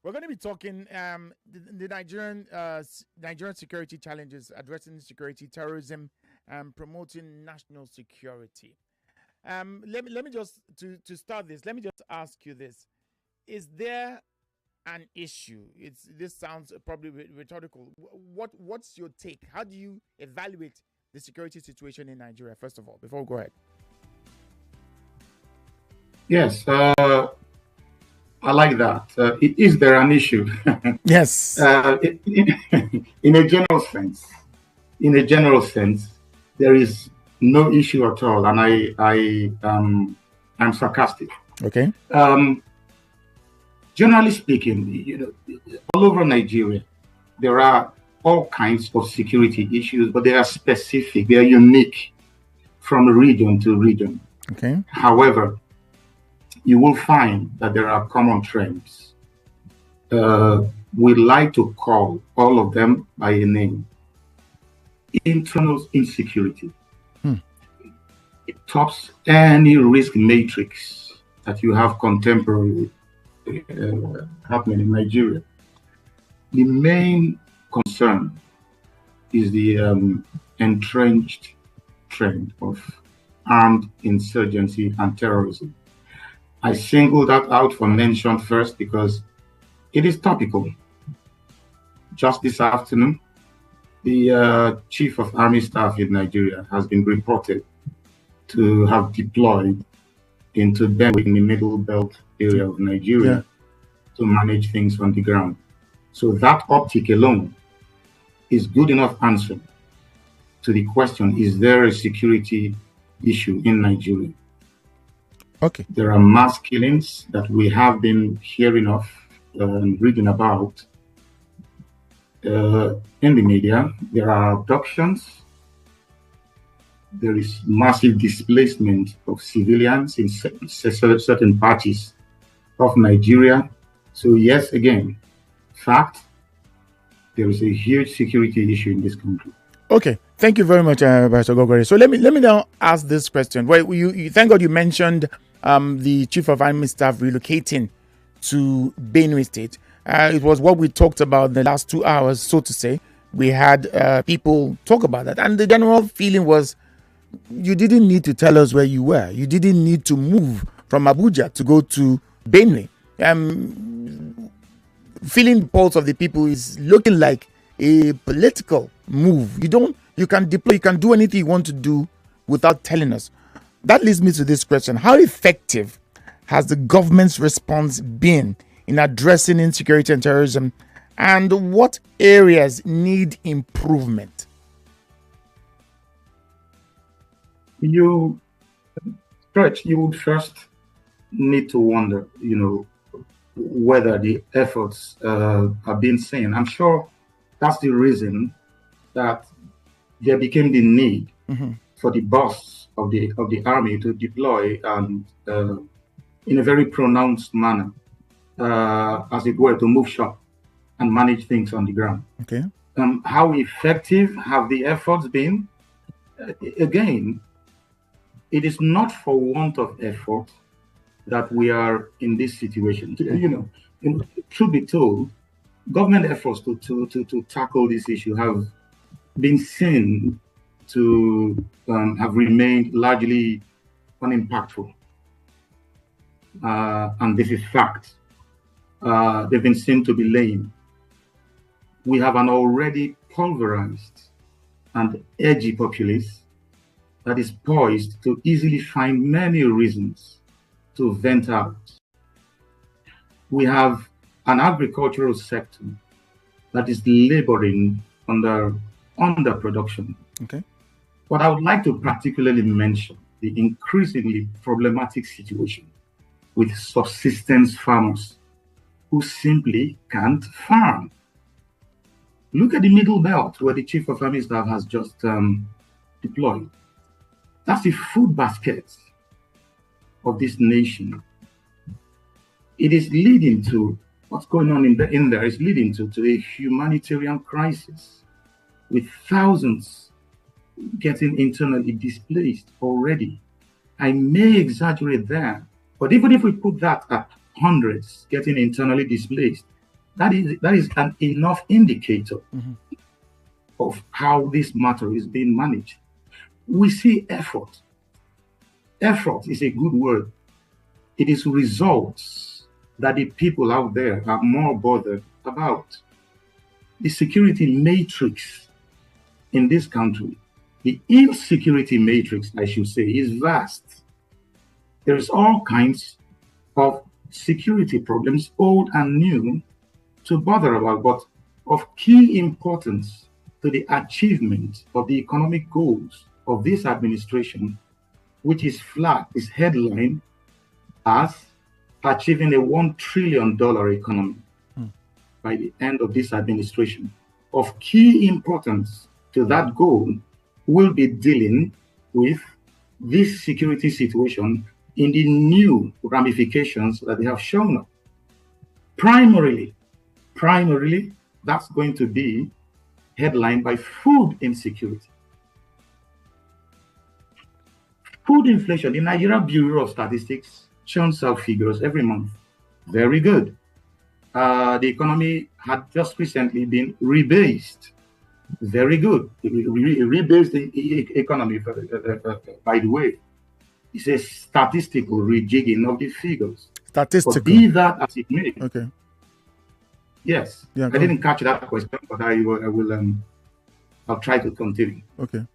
We're going to be talking the Nigerian security challenges, addressing security, terrorism, and promoting national security. Let me just to start this. Let me just ask you this: is there an issue? This sounds probably rhetorical. What's your take? How do you evaluate the security situation in Nigeria? First of all, before we go ahead. Yes, I like that. Is there an issue? Yes. In a general sense, there is no issue at all, and I'm sarcastic. Okay. Generally speaking, all over Nigeria, there are all kinds of security issues, but they are specific, they are unique from region to region. Okay. However, you will find that there are common trends. We like to call all of them by a name. Internal insecurity. It tops any risk matrix that you have contemporarily happening in Nigeria. The main concern is the entrenched trend of armed insurgency and terrorism. I single that out for mention first because it is topical. Just this afternoon, the Chief of Army Staff in Nigeria has been reported to have deployed into Benue in the Middle Belt area of Nigeria to manage things on the ground. So that optic alone is good enough answer to the question, is there a security issue in Nigeria? Okay. There are mass killings that we have been hearing of and reading about in the media. There are abductions. There is massive displacement of civilians in certain parts of Nigeria. So yes, again, fact, there is a huge security issue in this country. Okay, thank you very much, Pastor Oghoghorie. So let me now ask this question. Well, you thank God you mentioned the Chief of Army Staff relocating to Benue State. It was what we talked about in the last 2 hours, so to say. We had people talk about that, and the general feeling was you didn't need to tell us where you were. You didn't need to move from Abuja to go to Benue. Feeling the pulse of the people is looking like a political move. You can deploy, you can do anything you want to do without telling us. That leads me to this question: how effective has the government's response been in addressing insecurity and terrorism, and what areas need improvement? You would first need to wonder, whether the efforts are being seen. I'm sure that's the reason that there became the need for the boss of the army to deploy and in a very pronounced manner, as it were, to move shop and manage things on the ground. Okay. How effective have the efforts been? Again, it is not for want of effort that we are in this situation. Truth be told, government efforts to tackle this issue have been seen to have remained largely unimpactful. And this is fact. They've been seen to be lame. We have an already pulverized and edgy populace that is poised to easily find many reasons to vent out. We have an agricultural sector that is laboring under underproduction. Okay. But I would like to particularly mention the increasingly problematic situation with subsistence farmers who simply can't farm. Look at the Middle Belt, where the Chief of Army Staff has just deployed. That's the food basket of this nation. It is leading to what's going on in there is leading to a humanitarian crisis with thousands getting internally displaced already. I may exaggerate there, but even if we put that at hundreds getting internally displaced, That is an enough indicator of how this matter is being managed. We see effort. Effort is a good word. It is results that the people out there are more bothered about. The security matrix in this country, the insecurity matrix, I should say, is vast. There's all kinds of security problems, old and new, to bother about, but of key importance to the achievement of the economic goals of this administration, which is headlined as achieving a $1 trillion economy by the end of this administration. Of key importance to that goal will be dealing with this security situation in the new ramifications that they have shown up. Primarily, that's going to be headlined by food insecurity. Food inflation. The Nigeria Bureau of Statistics churns out figures every month. Very good. The economy had just recently been rebased. Very good. Rebased the economy, by the way. It's a statistical rejigging of the figures. Statistical. But be that as it may. Okay. Yes. Yeah, I didn't catch that question, but I'll try to continue. Okay.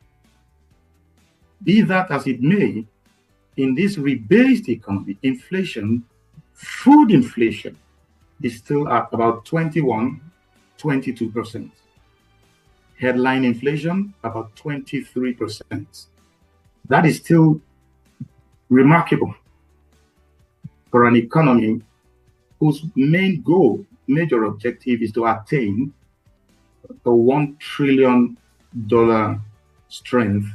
Be that as it may, in this rebased economy, food inflation is still at about 22%. Headline inflation, about 23%. That is still remarkable for an economy whose major objective is to attain a $1 trillion strength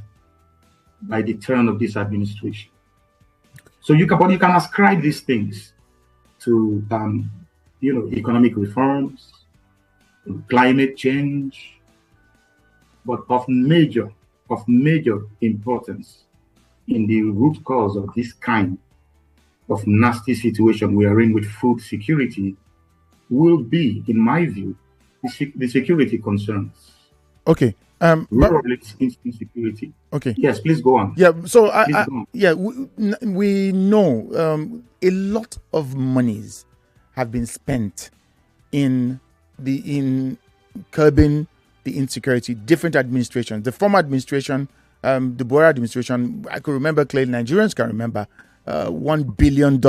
by the turn of this administration. So you can ascribe these things to economic reforms, climate change, but of major importance in the root cause of this kind of nasty situation we are in with food security will be, in my view, the security concerns. Okay. Rural insecurity. Okay. Yes, please go on. Yeah. So we know a lot of monies have been spent in curbing the insecurity. Different administrations. The former administration, the Buhari administration, I could remember clearly. Nigerians can remember $1 billion.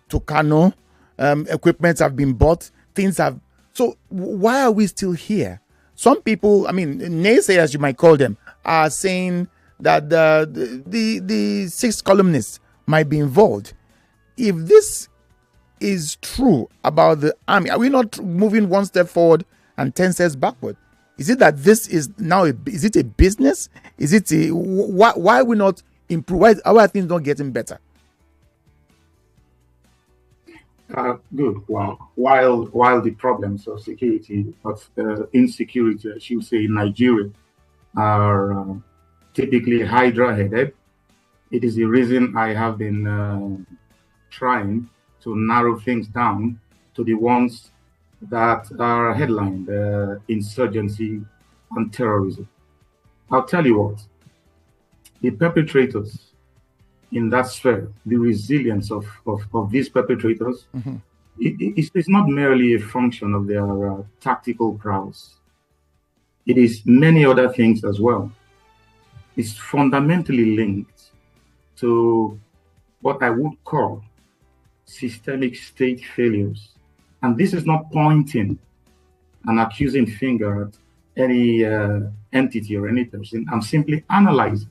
Tucano equipment have been bought. Things have. So why are we still here? Some people, I mean, naysayers, you might call them, are saying that the six columnists might be involved. If this is true about the army, are we not moving one step forward and 10 steps backward? Is it that this is now is it a business? Is it why are we not improve? Why are things not getting better? Good. Well, while the problems of security, of insecurity, I should say, in Nigeria are typically Hydra-headed, it is the reason I have been trying to narrow things down to the ones that are headlined: insurgency and terrorism. I'll tell you what, the perpetrators in that sphere, the resilience of these perpetrators, it's not merely a function of their tactical prowess. It is many other things as well. It's fundamentally linked to what I would call systemic state failures. And this is not pointing an accusing finger at any entity or any person. I'm simply analyzing.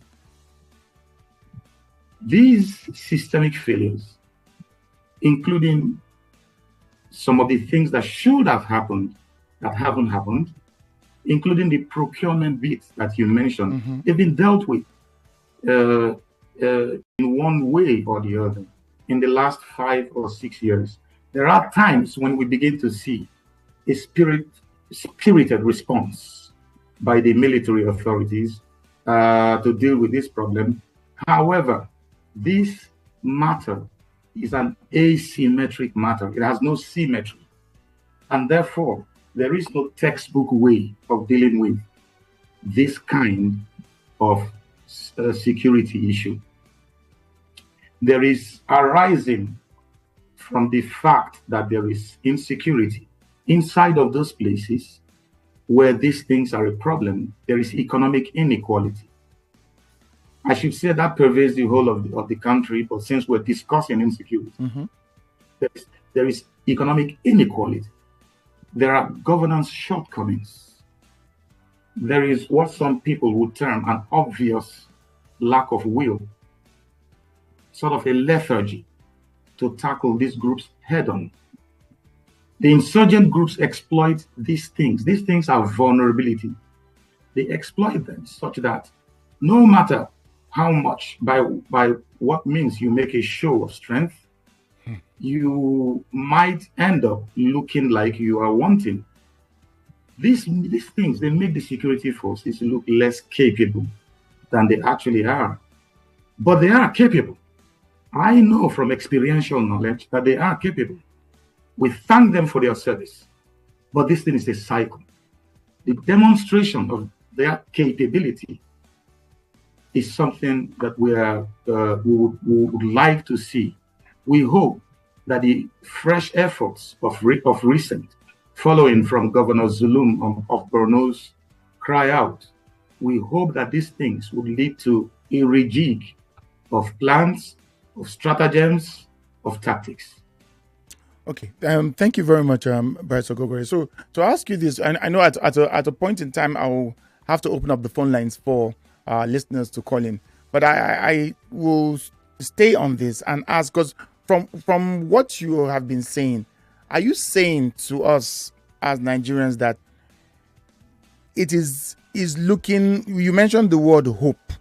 These systemic failures, including some of the things that should have happened that haven't happened, including the procurement bits that you mentioned, they've been dealt with in one way or the other in the last 5 or 6 years. There are times when we begin to see a spirited response by the military authorities to deal with this problem. However, this matter is an asymmetric matter. It has no symmetry. And therefore, there is no textbook way of dealing with this kind of security issue. There is arising from the fact that there is insecurity inside of those places where these things are a problem. There is economic inequality. I should say that pervades the whole of the country, but since we're discussing insecurity, there is economic inequality. There are governance shortcomings. There is what some people would term an obvious lack of will, sort of a lethargy to tackle these groups head on. The insurgent groups exploit these things. These things are vulnerability. They exploit them such that no matter how much, by what means you make a show of strength, you might end up looking like you are wanting. These things, they make the security forces look less capable than they actually are. But they are capable. I know from experiential knowledge that they are capable. We thank them for their service. But this thing is a cycle. The demonstration of their capability is something that we would like to see. We hope that the fresh efforts of recent, following from Governor Zulum of Borno's cry out, we hope that these things would lead to a rejig of plans, of stratagems, of tactics. Okay, thank you very much, Bryce Oghoghorie. So to ask you this, and I know at a point in time I will have to open up the phone lines for listeners to call in, but I will stay on this and ask, because from what you have been saying, are you saying to us as Nigerians that it is looking? You mentioned the word hope.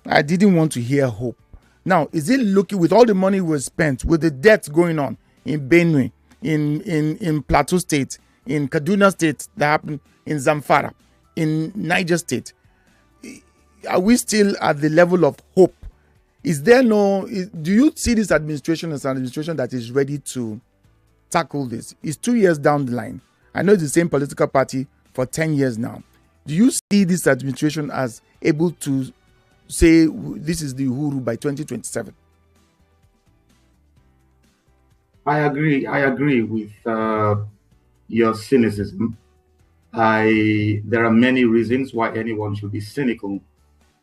I didn't want to hear hope. Now, is it looking, with all the money we spent, with the deaths going on in Benue, in Plateau State, in Kaduna State, that happened in Zamfara, in Niger State, are we still at the level of hope? Is there do you see this administration as an administration that is ready to tackle this? It's 2 years down the line. I know it's the same political party for 10 years now. Do you see this administration as able to say this is the Uhuru by 2027? I agree with your cynicism. There are many reasons why anyone should be cynical,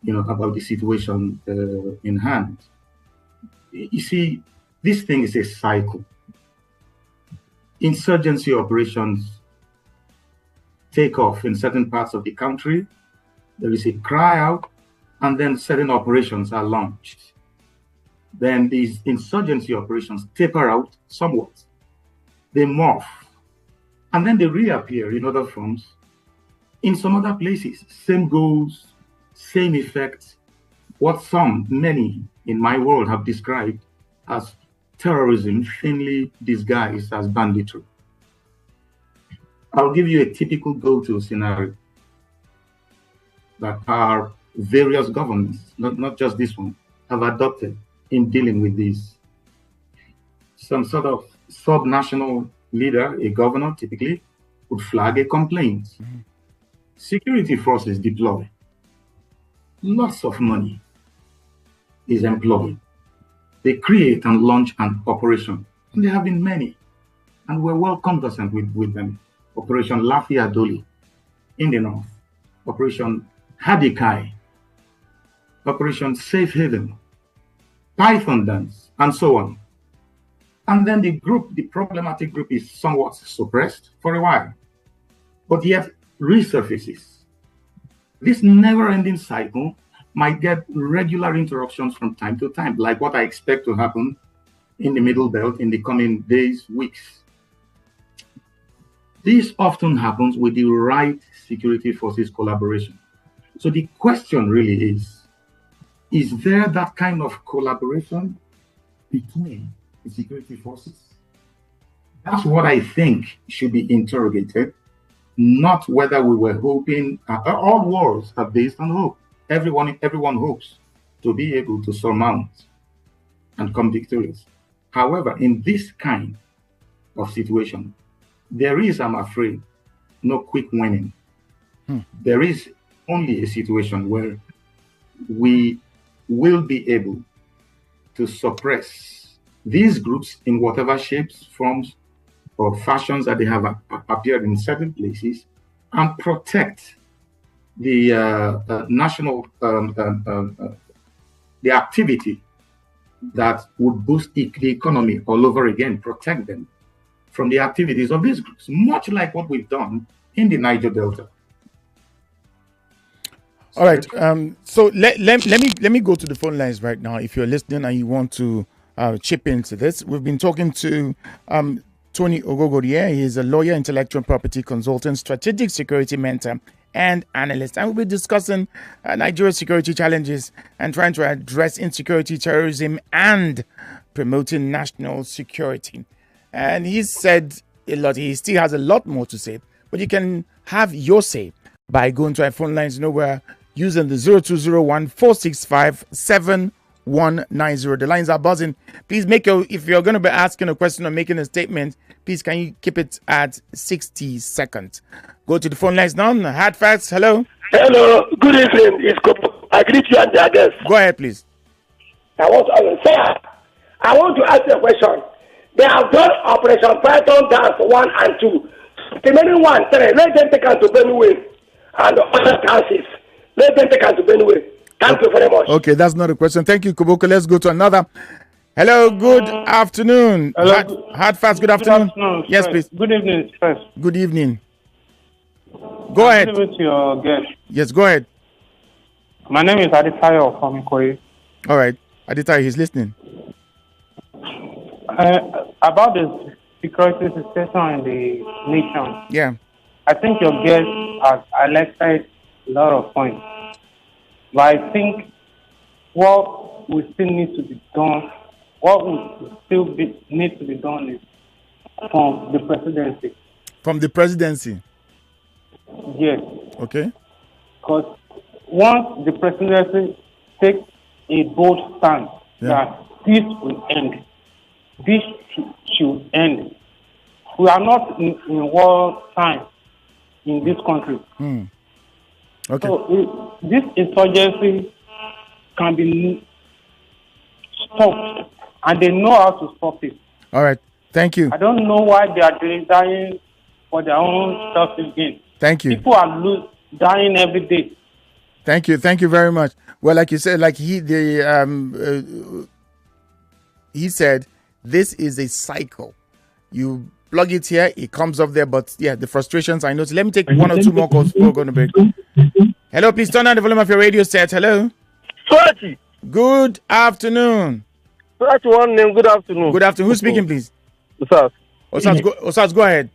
about the situation in hand. You see, this thing is a cycle. Insurgency operations take off in certain parts of the country. There is a cry out, and then certain operations are launched. Then these insurgency operations taper out somewhat. They morph, and then they reappear in other forms in some other places. Same goals, same effects. What many in my world have described as terrorism, thinly disguised as banditry. I'll give you a typical go-to scenario that our various governments, not just this one, have adopted in dealing with this. Some sort of sub-national leader, a governor typically, would flag a complaint. Security forces deploy. Lots of money is employed. They create and launch an operation. And there have been many. And we're well conversant with them. Operation Lafia Doli in the north. Operation Hadikai. Operation Safe Haven. Python Dance, and so on. And then the problematic group is somewhat suppressed for a while, but yet resurfaces. This never-ending cycle might get regular interruptions from time to time, like what I expect to happen in the Middle Belt in the coming days, weeks. This often happens with the right security forces collaboration. So the question really is there that kind of collaboration between the security forces? That's what I think should be interrogated, not whether we were hoping. All wars are based on hope. Everyone hopes to be able to surmount and come victorious. However, in this kind of situation, there is, I'm afraid, no quick winning. There is only a situation where we will be able to suppress these groups in whatever shapes, forms, or fashions that they have appeared in certain places, and protect the national the activity that would boost the economy all over again, protect them from the activities of these groups, much like what we've done in the Niger Delta. All right. So let me go to the phone lines right now. If you're listening and you want to chip into this, we've been talking to Tony Oghoghorie. He is a lawyer, intellectual property consultant, strategic security mentor, and analyst. And we'll be discussing Nigeria's security challenges and trying to address insecurity, terrorism, and promoting national security. And he said a lot. He still has a lot more to say, but you can have your say by going to our phone lines. We're using the 0201 465 7190. The lines are buzzing. Please if you're going to be asking a question or making a statement, please can you keep it at 60 seconds. Go to the phone lines now. Hard facts. Hello. Hello. Good evening. It's Kopo. I greet you and the guests. Go ahead, please. I want to ask you a question. They have done Operation Python Dance 1 and 2. The remaining 1, 3, let them take us to Benue and other dances. Let them take us to Benue. Thank you very much. Okay, that's not a question. Thank you, Koboko. Let's go to another. Hello, good afternoon. Hello. Hard fast, good afternoon. Yes, please. Good evening, first. Good evening. Go ahead. Good evening to your guest. Yes, go ahead. My name is Aditayo from Ikoyi. All right. Aditayo, he's listening. About the security situation in the nation. Yeah. I think your guest has highlighted a lot of points. But I think what we still need to be done, need to be done is from the presidency. From the presidency? Yes. Okay. Because once the presidency takes a bold stand that this will end, this should end. We are not in war time in this country. Okay. So this insurgency can be stopped, and they know how to stop it. All right. Thank you. I don't know why they are dying for their own selfish gain. Thank you. People are dying every day. Thank you. Thank you very much. Well, like you said, like he said, this is a cycle. You plug it here, it comes up there. But yeah, the frustrations I know. So let me take one or two more calls before we're going to break. Hello, please turn on the volume of your radio set. Hello. Swati. Good afternoon. Swati, one name. Good afternoon. Good afternoon. Who's speaking, please? Osas. Osas, go ahead.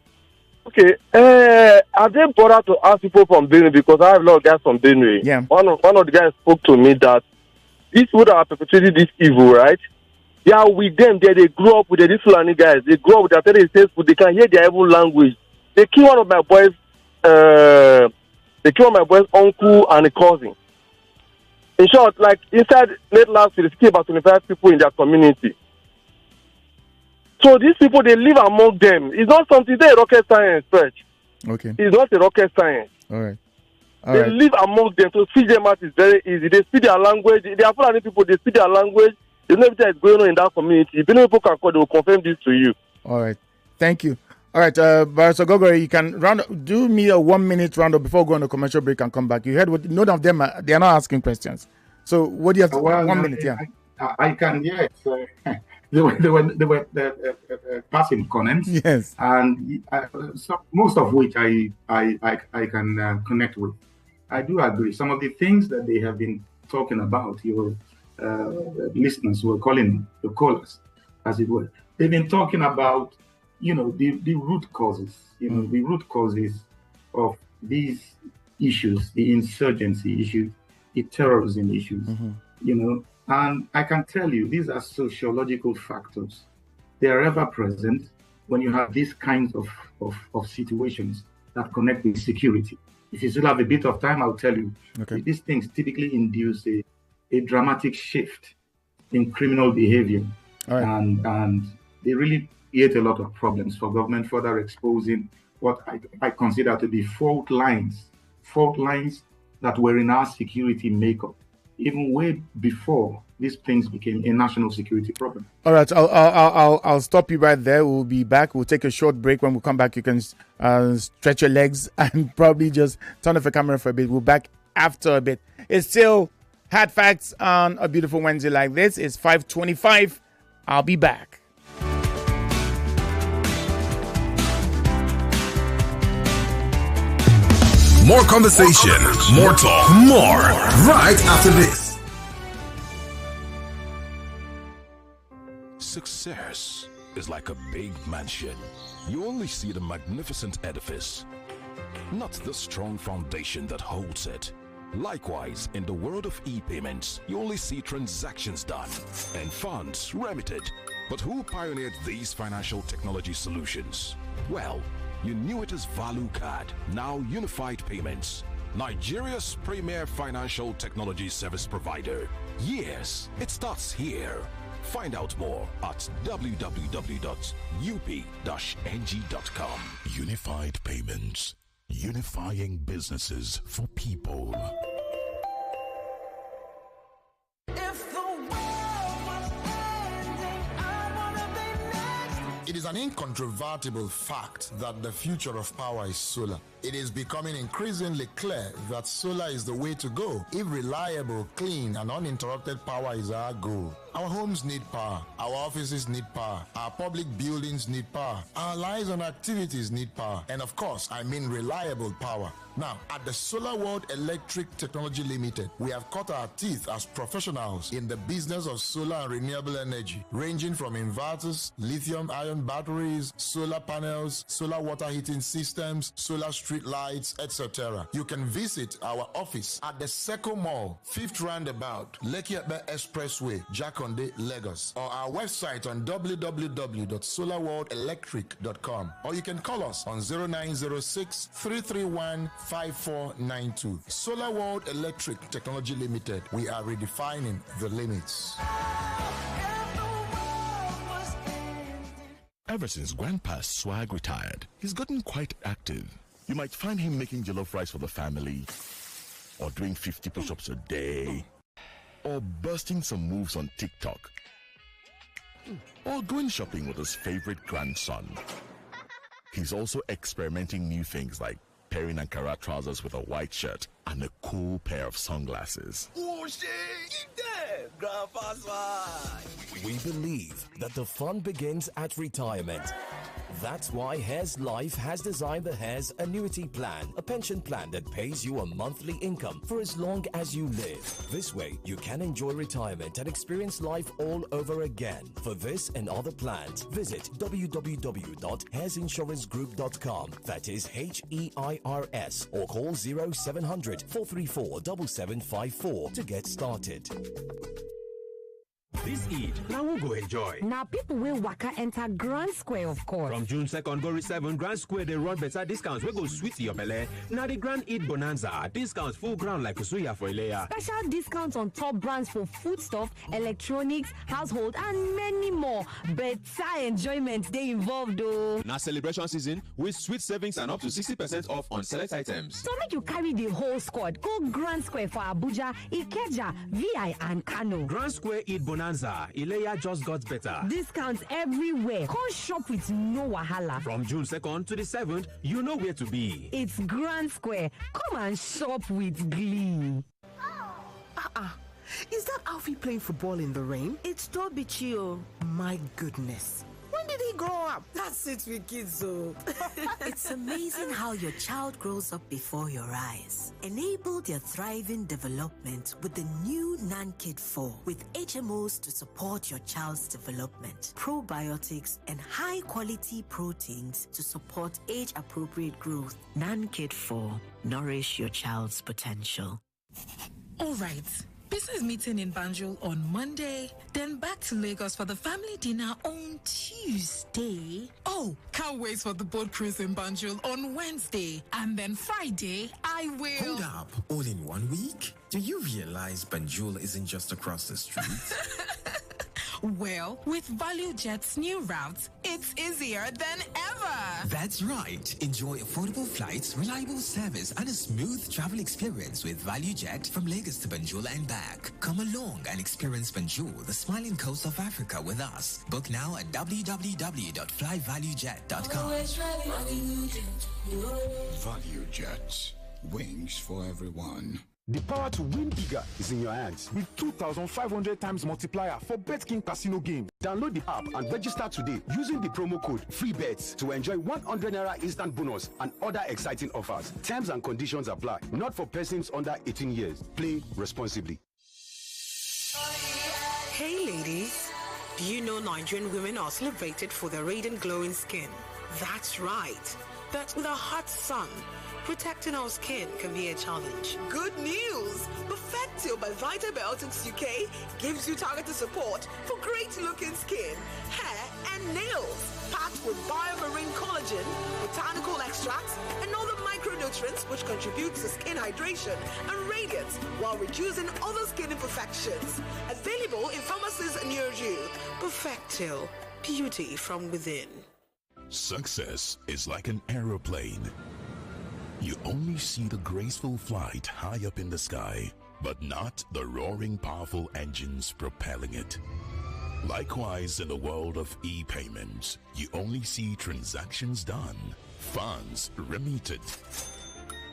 Okay. I didn't bother to ask people from Benue because I have a lot of guys from Benue. Yeah. One of the guys spoke to me that these people that are perpetrating this evil, right? They are with them there. They grew up with these Fulani guys. They grew up with their parents. They can hear their evil language. They killed one of my boys. They killed my boy's uncle and a cousin. In short, like inside late last week, they killed about 25 people in their community. So these people, they live among them. It's not something, they're rocket science, Stretch. Okay. It's not a rocket science. All right. They live among them. To speak them out is very easy. They speak their language. They are Fulani people. They speak their language. They know everything that's going on in that community. If any people can call, they will confirm this to you. All right. Thank you. All right, Barrister Oghoghorie, you can do me a 1 minute roundup before going to commercial break and come back. You heard what none of them they are not asking questions. So what do you have to 1 minute? Yeah. I can, yes. They were passing comments. Yes. And most of which I can connect with. I do agree. Some of the things that they have been talking about, your listeners who are calling the callers, as it were, they've been talking about, the root causes, the root causes of these issues, the insurgency issues, the terrorism issues, and I can tell you, these are sociological factors. They are ever present when you have these kinds of situations that connect with security. If you still have a bit of time, I'll tell you. Okay. These things typically induce a dramatic shift in criminal behavior. All right. And they really create a lot of problems for government, further exposing what I consider to be fault lines that were in our security makeup, even way before these things became a national security problem. All right, I'll stop you right there. We'll be back. We'll take a short break. When we come back, you can stretch your legs and probably just turn off the camera for a bit. We'll be back after a bit. It's still Hard Facts on a beautiful Wednesday like this. It's 5:25. I'll be back. More conversation, more talk, more right after this. Success is like a big mansion. You only see the magnificent edifice, not the strong foundation that holds it. Likewise, in the world of e-payments, you only see transactions done and funds remitted. But who pioneered these financial technology solutions? Well, you knew it as Value Card, now Unified Payments, Nigeria's premier financial technology service provider. Yes, it starts here. Find out more at www.up-ng.com. Unified Payments, unifying businesses for people. It is an incontrovertible fact that the future of power is solar. It is becoming increasingly clear that solar is the way to go if reliable, clean, and uninterrupted power is our goal. Our homes need power, our offices need power, our public buildings need power, our lives and activities need power, and of course, I mean reliable power. Now, at the Solar World Electric Technology Limited, we have cut our teeth as professionals in the business of solar and renewable energy, ranging from inverters, lithium-ion batteries, solar panels, solar water heating systems, solar street lights, etc. You can visit our office at the Seco Mall, 5th Roundabout, Lekki Epe Expressway, Jakonde, Lagos, or our website on www.solarworldelectric.com, or you can call us on 0906 331 5492. Solar World Electric Technology Limited. We are redefining the limits. Ever since Grandpa's swag retired, he's gotten quite active. You might find him making jollof rice for the family, or doing 50 push-ups a day, or busting some moves on TikTok, or going shopping with his favorite grandson. He's also experimenting new things like pairing Ankara trousers with a white shirt and a cool pair of sunglasses. Oh shit, eat that, Grandpa's fine. We believe that the fun begins at retirement. That's why Hares Life has designed the Hares Annuity Plan, a pension plan that pays you a monthly income for as long as you live. This way, you can enjoy retirement and experience life all over again. For this and other plans, visit www.hairsinsurancegroup.com. That is HEIRS, or call 0700 434 7754 to get started. This Eid, now we'll go enjoy. Now people will waka enter Grand Square, of course. From June 2nd, go 7, Grand Square, they run better discounts. We go sweet to your belly. Now the Grand Eid Bonanza, discounts full ground like Kusuya for Ilea. Special discounts on top brands for foodstuff, electronics, household, and many more. Better enjoyment they involved, though. Now celebration season with sweet savings and up to 60% off on select items. So make you carry the whole squad. Go Grand Square for Abuja, Ikeja, VI, and Kano. Grand Square Eid Bonanza. Ilea just got better. Discounts everywhere. Come shop with no wahala. From June 2nd to the 7th, you know where to be. It's Grand Square. Come and shop with glee. Is that Alfie playing football in the rain? It's Toby Chio. My goodness. When did he grow up? That's it with kids, though. It's amazing how your child grows up before your eyes. Enable their thriving development with the new NanKid 4 with HMOs to support your child's development, probiotics, and high-quality proteins to support age-appropriate growth. NanKid 4. Nourish your child's potential. All right. Business meeting in Banjul on Monday, then back to Lagos for the family dinner on Tuesday. Oh, can't wait for the boat cruise in Banjul on Wednesday. And then Friday, I will... Hold up, all in 1 week? Do you realize Banjul isn't just across the street? Well, with ValueJet's new routes, it's easier than ever. That's right. Enjoy affordable flights, reliable service, and a smooth travel experience with ValueJet from Lagos to Banjul and back. Come along and experience Banjul, the smiling coast of Africa, with us. Book now at www.flyvaluejet.com. ValueJet. Wings for everyone. The power to win bigger is in your hands with 2,500 times multiplier for BetKing Casino games. Download the app and register today using the promo code FREEBETS to enjoy 100 Naira instant bonus and other exciting offers. Terms and conditions apply. Not for persons under 18 years. Play responsibly. Hey ladies, do you know Nigerian women are celebrated for their radiant glowing skin? That's right. But with a hot sun, protecting our skin can be a challenge. Good news! Perfectio by Vitabiotics UK gives you targeted support for great-looking skin, hair, and nails. Packed with biomarine collagen, botanical extracts, and other micronutrients which contribute to skin hydration and radiance while reducing other skin imperfections. Available in pharmacies near you. Perfectil, beauty from within. Success is like an aeroplane. You only see the graceful flight high up in the sky, but not the roaring powerful engines propelling it. Likewise, in the world of e-payments, you only see transactions done, funds remitted.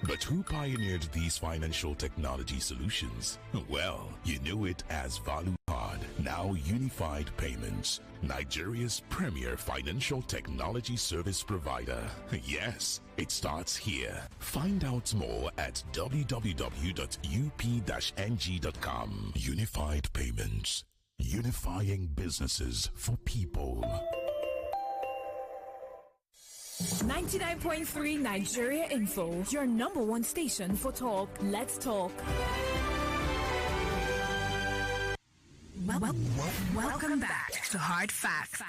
But who pioneered these financial technology solutions? Well, you knew it as Value Card, now Unified Payments, Nigeria's premier financial technology service provider. Yes, it starts here. Find out more at www.up-ng.com. Unified Payments, unifying businesses for people. 99.3 Nigeria Info, your number one station for talk. Let's talk. Welcome back to Hard Facts.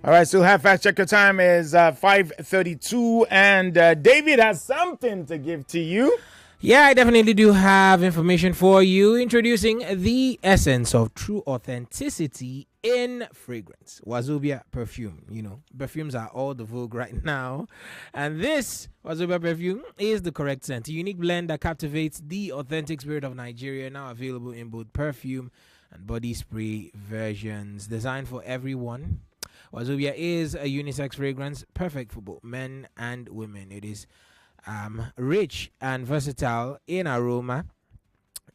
All right, still have fact check. Your time is 5:32, and David has something to give to you. Yeah, I definitely do have information for you. Introducing the essence of true authenticity in fragrance. Wazobia perfume. You know, perfumes are all the vogue right now. And this Wazobia perfume is the correct scent. A unique blend that captivates the authentic spirit of Nigeria, now available in both perfume and body spray versions. Designed for everyone, Wazobia is a unisex fragrance perfect for both men and women. It is rich and versatile in aroma.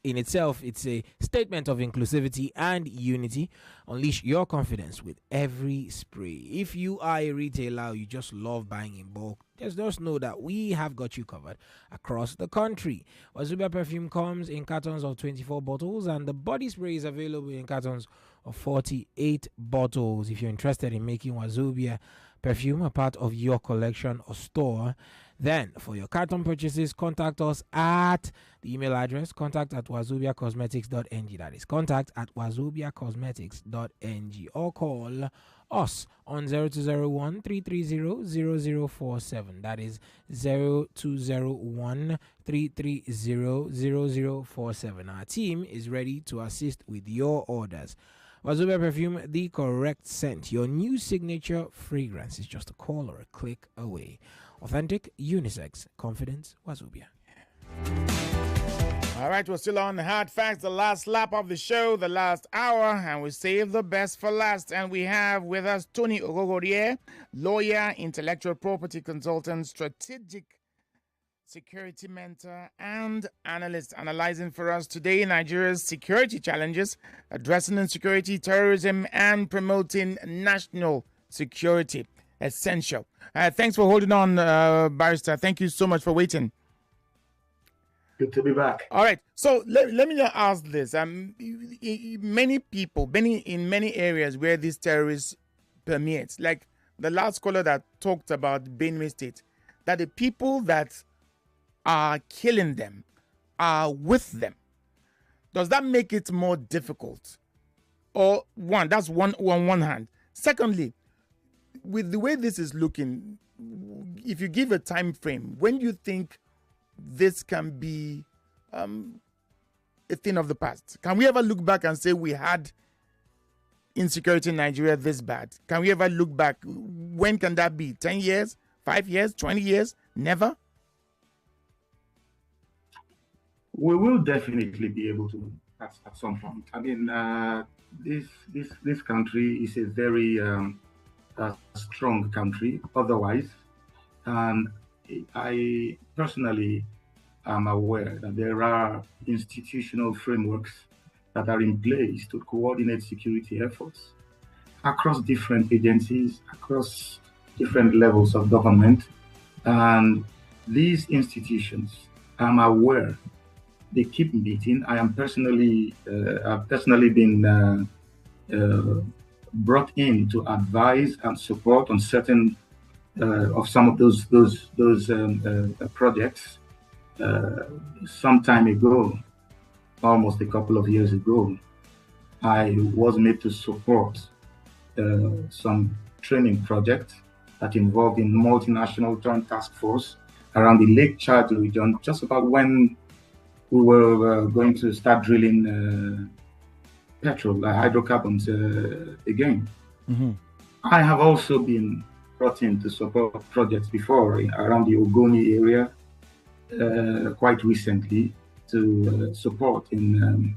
In itself, it's a statement of inclusivity and unity. Unleash your confidence with every spray. If you are a retailer, you just love buying in bulk, just know that we have got you covered across the country. Wazobia perfume comes in cartons of 24 bottles, and the body spray is available in cartons of 48 bottles. If you're interested in making Wazobia perfume a part of your collection or store, then for your carton purchases, contact us at the email address contact@wazobiacosmetics.ng. That is contact@wazobiacosmetics.ng, or call us on 0201 330 0047. That is 0201 330 0047. Our team is ready to assist with your orders. Wazobia perfume, the correct scent. Your new signature fragrance is just a call or a click away. Authentic, unisex, confidence, Wazobia. All right, we're still on the Hard Facts, the last lap of the show, the last hour, and we save the best for last. And we have with us Tony Oghoghorie, lawyer, intellectual property consultant, strategic security mentor, and analyst, analyzing for us today Nigeria's security challenges, addressing insecurity, terrorism, and promoting national security. Essential. Thanks for holding on, Barrister. Thank you so much for waiting. Good to be back. All right. So let me just ask this. Many people, in many areas where this terrorist permeates, like the last caller that talked about Benue State, that the people that are killing them are with them. Does that make it more difficult? Or one, that's one on one hand. Secondly, with the way this is looking, if you give a time frame, when do you think this can be a thing of the past? Can we ever look back and say we had insecurity in Nigeria this bad? Can we ever look back? When can that be? 10 years? 5 years? 20 years? Never? We will definitely be able to at some point. I mean, this country is a very strong country otherwise, and I personally am aware that there are institutional frameworks that are in place to coordinate security efforts across different agencies, across different levels of government. And these institutions, I'm aware, they keep meeting. I've personally been brought in to advise and support on certain of some of those projects. Some time ago, almost a couple of years ago, I was made to support some training project that involved in multinational joint task force around the Lake Chad region, just about when we were going to start drilling petrol, hydrocarbons again. Mm-hmm. I have also been brought in to support projects before around the Oghoghorie area, quite recently, to support in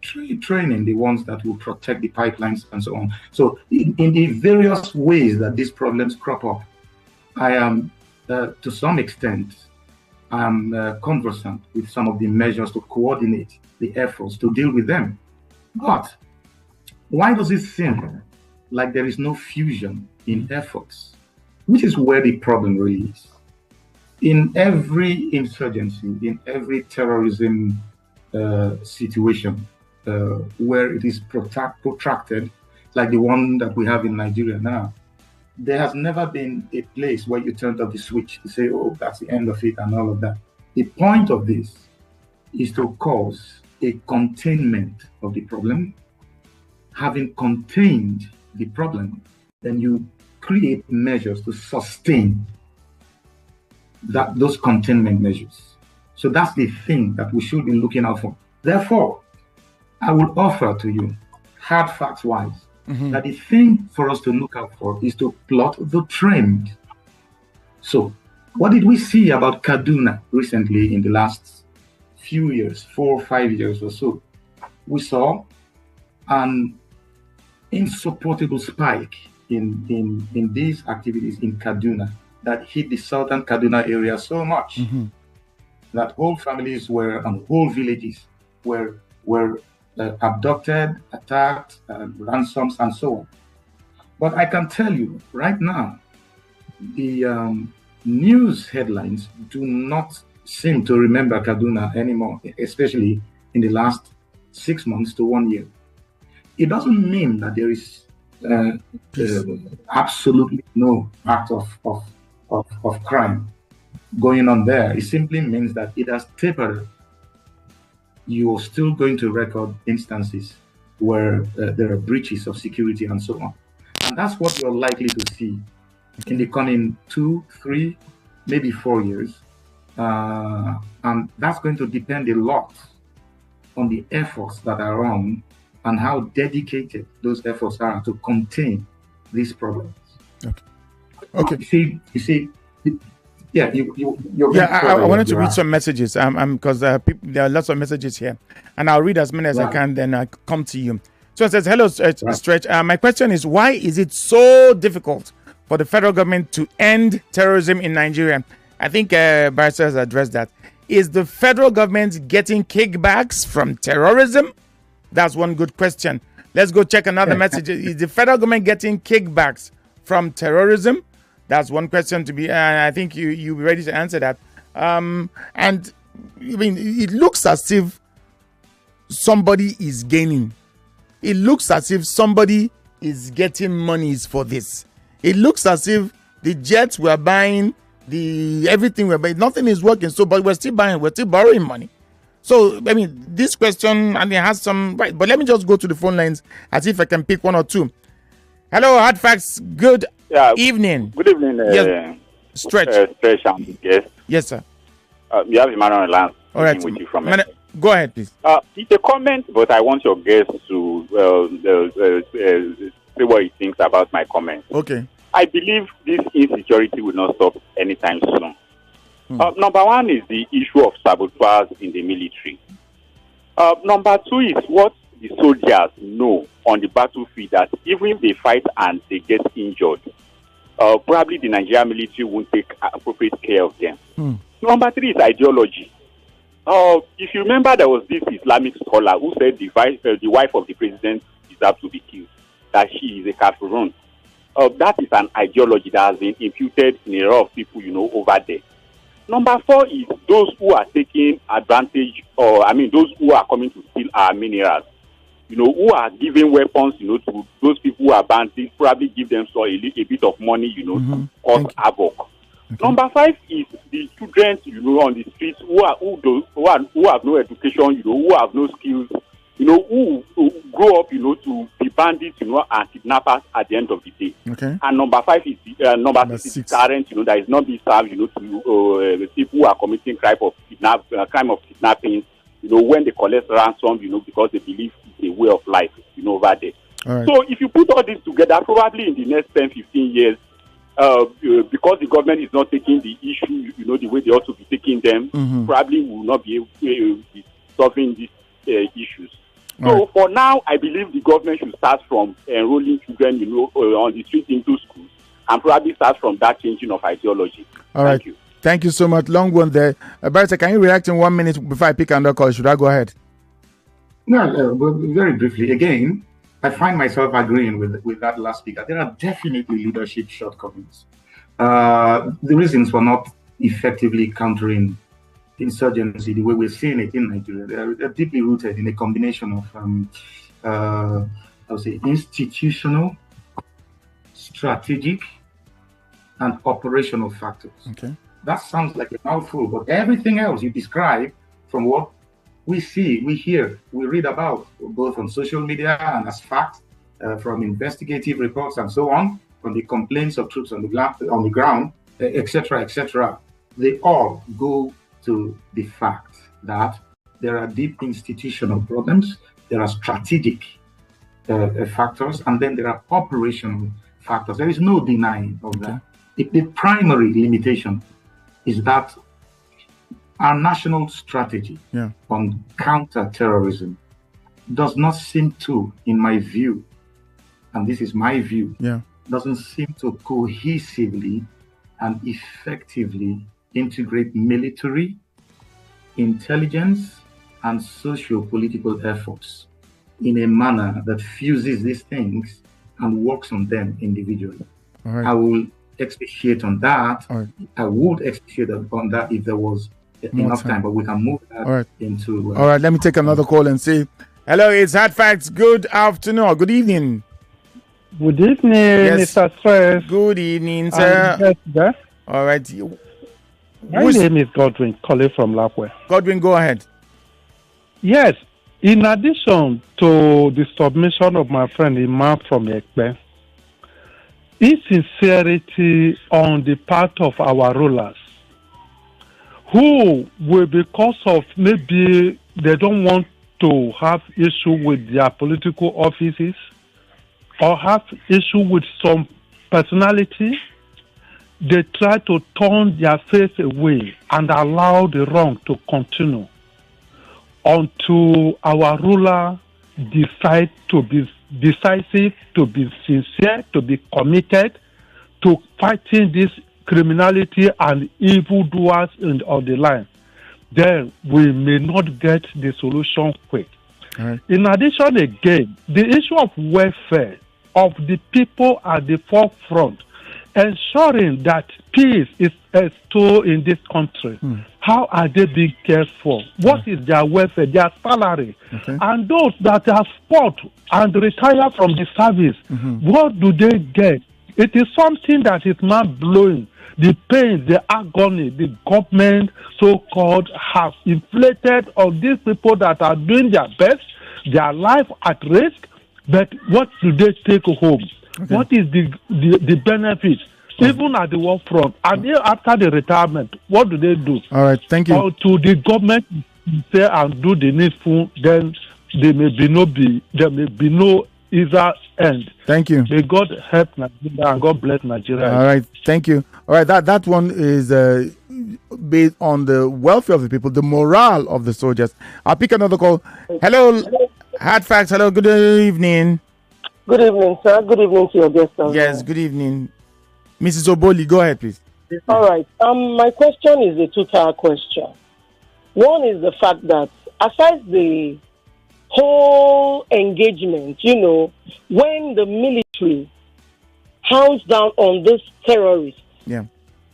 training the ones that will protect the pipelines and so on. So in the various ways that these problems crop up, I am, to some extent, I'm conversant with some of the measures to coordinate the efforts to deal with them. But why does it seem like there is no fusion in efforts? Which is where the problem really is. In every insurgency, in every terrorism situation where it is protracted, like the one that we have in Nigeria now, there has never been a place where you turned off the switch to say, oh, that's the end of it and all of that. The point of this is to cause a containment of the problem. Having contained the problem, then you create measures to sustain those containment measures. So that's the thing that we should be looking out for. Therefore, I will offer to you, hard facts wise, that the thing for us to look out for is to plot the trend. So, what did we see about Kaduna recently in the last few years, 4 or 5 years or so? We saw an insupportable spike in these activities in Kaduna that hit the southern Kaduna area so much that whole families and whole villages were abducted, attacked, ransoms, and so on. But I can tell you right now, the news headlines do not seem to remember Kaduna anymore, especially in the last 6 months to 1 year. It doesn't mean that there is absolutely no act of crime going on there. It simply means that it has tapered. You are still going to record instances where there are breaches of security and so on. And that's what you're likely to see in the coming 2, 3, maybe 4 years. And that's going to depend a lot on the efforts that are on and how dedicated those efforts are to contain these problems. Okay. You see, yeah, I wanted to read some messages because there are lots of messages here, and I'll read as many as I can. Then I come to you. So it says, "Hello, Stretch. My question is, why is it so difficult for the federal government to end terrorism in Nigeria?" I think Barrister has addressed that. Is the federal government getting kickbacks from terrorism? That's one good question. Let's go check another message. Is the federal government getting kickbacks from terrorism? That's one question to be, and I think you'll be ready to answer that. And I mean, it looks as if somebody is gaining. It looks as if somebody is getting monies for this. It looks as if the jets we're buying, everything we're buying, nothing is working. So, but we're still buying, we're still borrowing money. So, I mean, this question, and it has some, right, but let me just go to the phone lines as if I can pick one or two. Hello, Hard Facts. Good evening. Good evening. Yes. Stretch. Stretch and yes. Yes, sir. You have Emmanuel Lance. All right. With you from go ahead, please. It's a comment, but I want your guest to say what he thinks about my comment. Okay. I believe this insecurity will not stop anytime soon. Number one is the issue of saboteurs in the military. Number two is what the soldiers know on the battlefield, that even if they fight and they get injured, probably the Nigerian military won't take appropriate care of them. Number three is ideology. If you remember, there was this Islamic scholar who said the wife of the president deserves to be killed, that she is a kafirun. That is an ideology that has been imputed in a lot of people, over there. Number four is those who are taking advantage, those who are coming to steal our minerals, who are giving weapons, to those people who are bandits, probably give them a bit of money, to cause havoc. Okay. Number five is the children, on the streets who have no education, who have no skills, who grow up, to be bandits, and kidnappers at the end of the day. Okay. And number five is number six, parent, that is not being served, to people who are committing crime of kidnapping, when they collect ransom, because they believe it's a way of life, over there. Right. So if you put all this together, probably in the next 10, 15 years, because the government is not taking the issue, the way they ought to be taking them, probably will not be able to be solving these issues. So for now, I believe the government should start from enrolling children, on the street into schools, and probably start from that changing of ideology. Thank you. Thank you so much. Long one there. Barrister, can you react in 1 minute before I pick another call? Should I go ahead? No, very briefly. Again, I find myself agreeing with that last speaker. There are definitely leadership shortcomings. The reasons for not effectively countering insurgency, the way we're seeing it in Nigeria, they're deeply rooted in a combination of, I would say, institutional, strategic, and operational factors. Okay. That sounds like a mouthful, but everything else you describe, from what we see, we hear, we read about, both on social media and as fact, from investigative reports and so on, from the complaints of troops on the ground, etc., they all go to the fact that there are deep institutional problems, there are strategic factors, and then there are operational factors. There is no denying of that. The primary limitation is that our national strategy on counter-terrorism does not seem to, in my view, and this is my view, doesn't seem to cohesively and effectively integrate military, intelligence, and socio-political efforts in a manner that fuses these things and works on them individually. I will expatiate on that. I would expatiate on that if there was enough time, but we can move that into... All right, let me take another call and say, hello, it's Hard Facts. Good afternoon or good evening. Good evening, Mr. Stress. Good evening, sir. All right. My name is Godwin, calling from Lapwell. Godwin, go ahead. Yes. In addition to the submission of my friend Imam from Ekpe, insincerity on the part of our rulers, who will, because of maybe they don't want to have issue with their political offices or have issue with some personality, they try to turn their face away and allow the wrong to continue until our ruler decide to be decisive, to be sincere, to be committed to fighting this criminality and evildoers on the line. Then we may not get the solution quick. In addition, again, the issue of welfare of the people at the forefront, ensuring that peace is extolled in this country. How are they being cared for? What is their welfare, their salary? And those that have fought and retire from the service, what do they get? It is something that is mind-blowing the pain, the agony, the government so-called have inflicted on these people that are doing their best, their life at risk, but what do they take home? Okay. What is the benefit? Even at the war front, and after the retirement, what do they do? All right, thank you. Or to the government say and do the needful, then there may be no either end. Thank you. May God help Nigeria and God bless Nigeria. All right, thank you. All right, that one is based on the welfare of the people, the morale of the soldiers. I'll pick another call. Hello, Hard Facts. Hello, good evening. Good evening, sir. Good evening to your guest. Yes, good evening. Mrs. Oboli, go ahead, please. All right. My question is a two-part question. One is the fact that aside the whole engagement, when the military hounds down on this terrorist,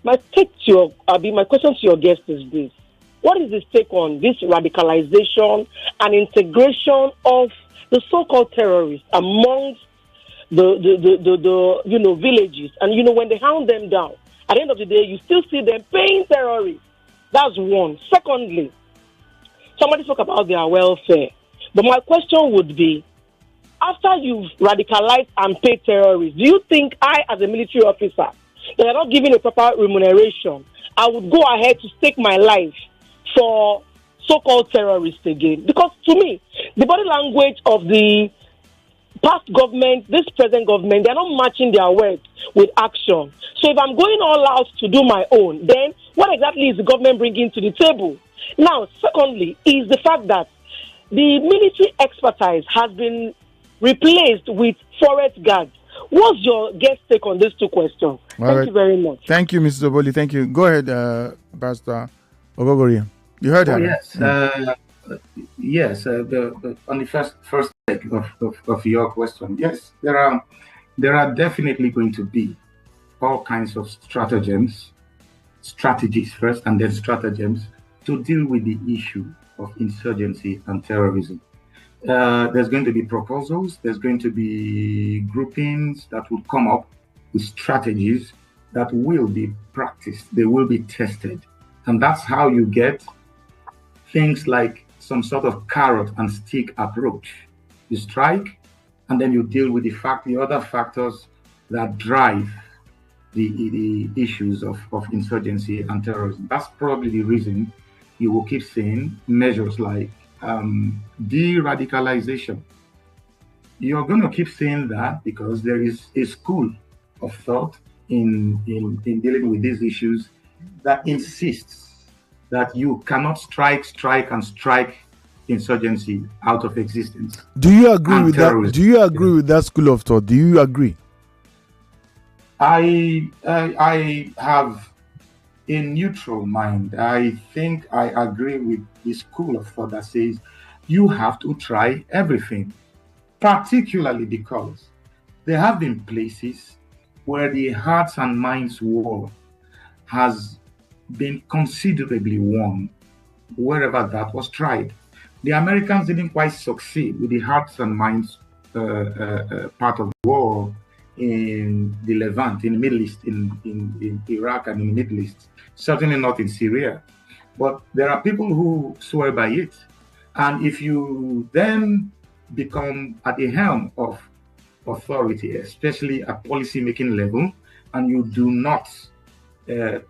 my question to your guest is this: what is his take on this radicalization and integration of the so-called terrorists amongst the villages? And when they hound them down, at the end of the day, you still see them paying terrorists. That's one. Secondly, somebody spoke about their welfare. But my question would be, after you've radicalized and paid terrorists, do you think I, as a military officer, that are not given a proper remuneration, I would go ahead to stake my life for so-called terrorists again? Because to me, the body language of the past government, this present government, they're not matching their words with action. So if I'm going all out to do my own, then what exactly is the government bringing to the table? Now, secondly, is the fact that the military expertise has been replaced with forest guards. What's your guest take on these two questions? Thank you very much. Thank you, Mrs. Oboli. Thank you. Go ahead, Pastor Oghoghorie. You heard her? Yes. On the first take of your question, yes, there are definitely going to be all kinds of strategies first, and then stratagems to deal with the issue of insurgency and terrorism. There's going to be proposals, there's going to be groupings that will come up with strategies that will be practiced, they will be tested. And that's how you get things like some sort of carrot and stick approach. You strike, and then you deal with the other factors that drive the issues of insurgency and terrorism. That's probably the reason you will keep seeing measures like de-radicalization. You're going to keep seeing that because there is a school of thought in dealing with these issues that insists that you cannot strike insurgency out of existence. Do you agree with that? Do you agree with that school of thought? Do you agree? I have a neutral mind. I think I agree with the school of thought that says you have to try everything, particularly because there have been places where the hearts and minds war has been considerably won wherever that was tried. The Americans didn't quite succeed with the hearts and minds part of the war in the Levant, in the Middle East, in Iraq and in the Middle East, certainly not in Syria. But there are people who swear by it. And if you then become at the helm of authority, especially at policy-making level, and you do not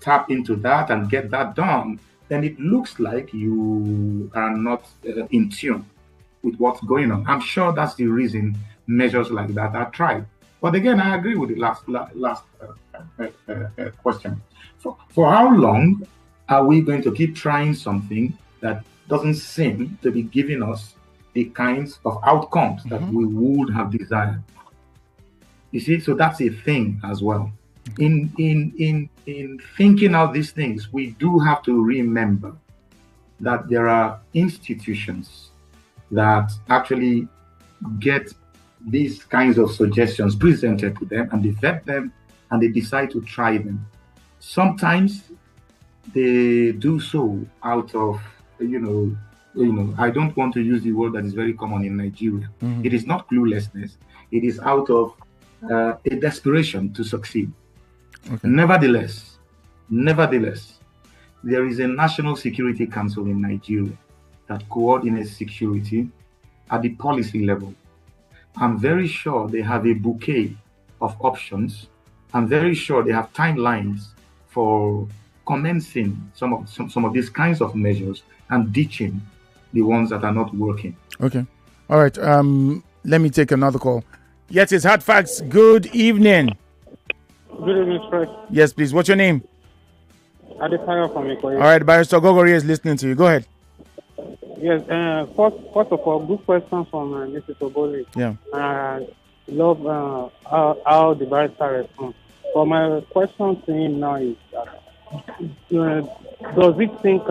tap into that and get that done, then it looks like you are not in tune with what's going on. I'm sure that's the reason measures like that are tried. But again, I agree with the last question. For how long are we going to keep trying something that doesn't seem to be giving us the kinds of outcomes that we would have desired? You see, so that's a thing as well. In thinking out these things, we do have to remember that there are institutions that actually get these kinds of suggestions presented to them, and they vet them and they decide to try them. Sometimes they do so out of, I don't want to use the word that is very common in Nigeria. It is not cluelessness. It is out of a desperation to succeed. Okay. Nevertheless, Nevertheless, there is a National Security Council in Nigeria that coordinates security at the policy level. I'm very sure they have a bouquet of options. I'm very sure they have timelines for commencing some of these kinds of measures and ditching the ones that are not working. Okay. All right. Let me take another call. Yes, it's Hard Facts. Good evening. Good evening, Fred. Yes, please. What's your name? Adebayo from Ikoyi. All right, Barrister Oghoghorie is listening to you. Go ahead. Yes, first of all, good question from Mrs. Oghoghorie. Yeah. I love how the barrister responds. But my question to him now is that, does he think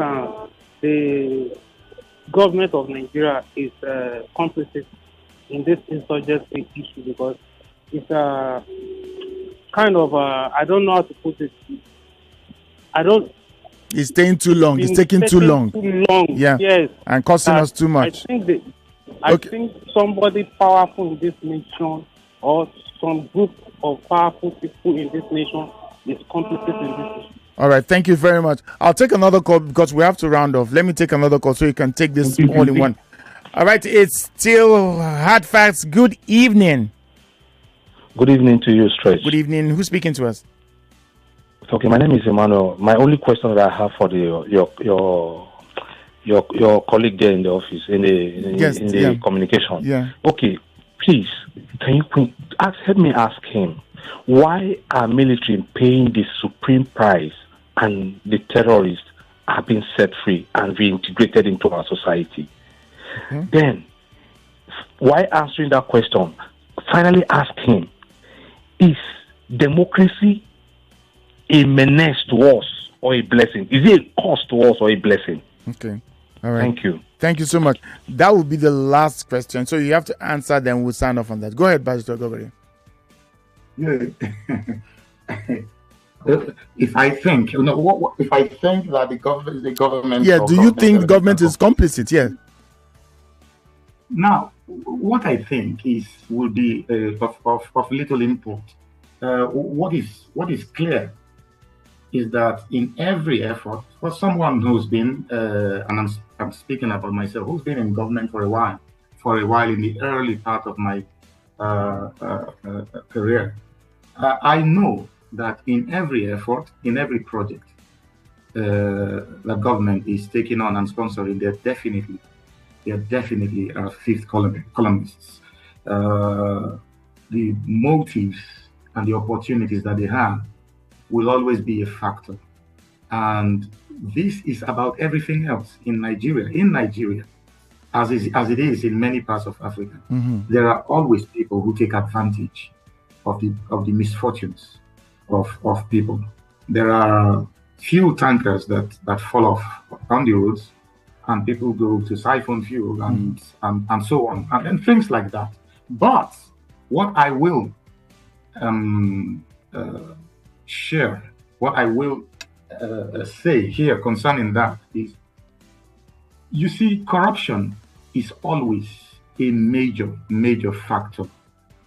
the government of Nigeria is complicit in this insurgency issue? Because it's kind of, I don't know how to put it. It's staying too long. It's taking too long. Yeah. Yes. And costing us too much. I think somebody powerful in this nation or some group of powerful people in this nation is complicit in this issue. All right. Thank you very much. I'll take another call because we have to round off. Let me take another call so you can take this all in one. All right. It's still Hard Facts. Good evening. Good evening to you, Stretch. Good evening. Who's speaking to us? Okay, my name is Emmanuel. My only question that I have for your colleague there in the office, in the communication. Yeah. Okay, please, can you help me ask him, why are military paying the supreme price and the terrorists are being set free and reintegrated into our society? Okay. Then, why answering that question, finally ask him, is democracy a menace to us or a blessing? Is it a cost to us or a blessing? Okay. All right. Thank you. Thank you so much. That will be the last question. So you have to answer, then we'll sign off on that. Go ahead, Barrister Oghoghorie. Yeah. If I think, if I think that the government. Yeah. Do you think the government is complicit? Yeah. Now, what I think will be of little import. What is clear is that in every effort, for someone who's been, and I'm speaking about myself, who's been in government for a while in the early part of my career, I know that in every effort, in every project that government is taking on and sponsoring, they're definitely fifth columnists. The motives and the opportunities that they have will always be a factor. And this is about everything else in Nigeria. In Nigeria, as it is in many parts of Africa, there are always people who take advantage of the misfortunes of people. There are few tankers that fall off on the roads, and people go to siphon fuel and so on, and things like that. But what I will share, what I will say here concerning that is, you see, corruption is always a major factor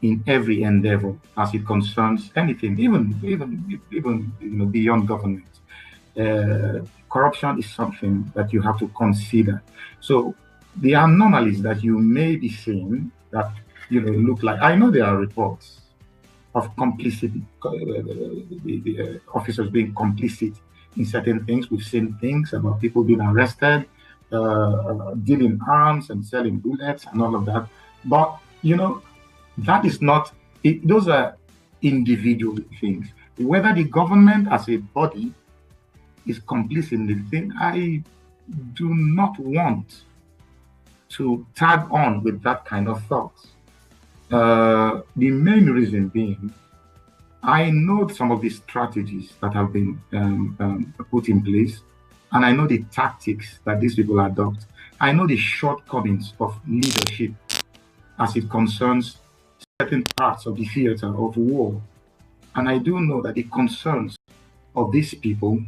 in every endeavor as it concerns anything, even beyond government. Corruption is something that you have to consider. So the anomalies that you may be seeing that look like, I know there are reports of complicity, the officers being complicit in certain things. We've seen things about people being arrested, dealing arms and selling bullets and all of that. But that is not it. Those are individual things. Whether the government as a body is complicit in the thing, I do not want to tag on with that kind of thoughts. The main reason being, I know some of the strategies that have been put in place, and I know the tactics that these people adopt. I know the shortcomings of leadership as it concerns certain parts of the theater of war. And I do know that the concerns of these people,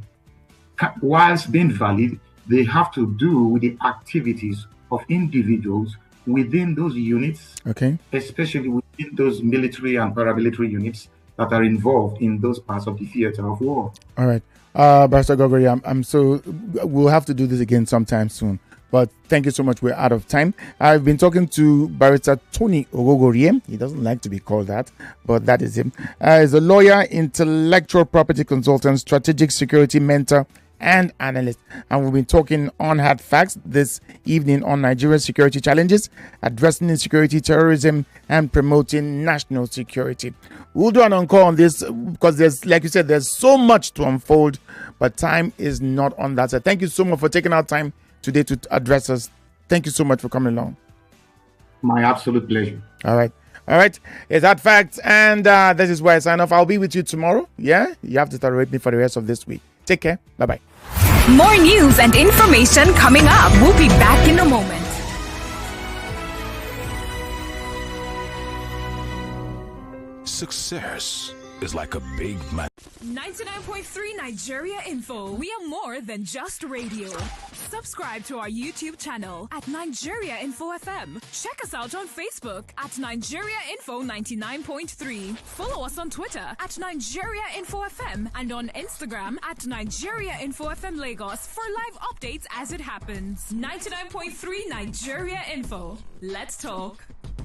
whilst being valid, they have to do with the activities of individuals within those units, okay, especially within those military and paramilitary units that are involved in those parts of the theater of war. All right. Barrister Oghoghorie, I'm so we'll have to do this again sometime soon. But thank you so much. We're out of time. I've been talking to Barrister Tony Oghoghorie. He doesn't like to be called that, but that is him. He's a lawyer, intellectual property consultant, strategic security mentor, and analyst. And we've been talking on Hard Facts this evening on Nigeria's security challenges, addressing insecurity, terrorism, and promoting national security. We'll do an encore on this because there's, like you said, there's so much to unfold, but time is not on that side. Thank you so much for taking our time today to address us. Thank you so much for coming along. My absolute pleasure. All right. It's Hard Facts, and this is where I sign off. I'll be with you tomorrow. Yeah, you have to tolerate me for the rest of this week. Take care. Bye-bye. More news and information coming up. We'll be back in a moment. Success is like a big man. 99.3 Nigeria Info. We are more than just radio. Subscribe to our YouTube channel at Nigeria Info FM. Check us out on Facebook at Nigeria Info 99.3. Follow us on Twitter at Nigeria Info FM and on Instagram at Nigeria Info FM Lagos for live updates as it happens. 99.3 Nigeria Info. Let's talk.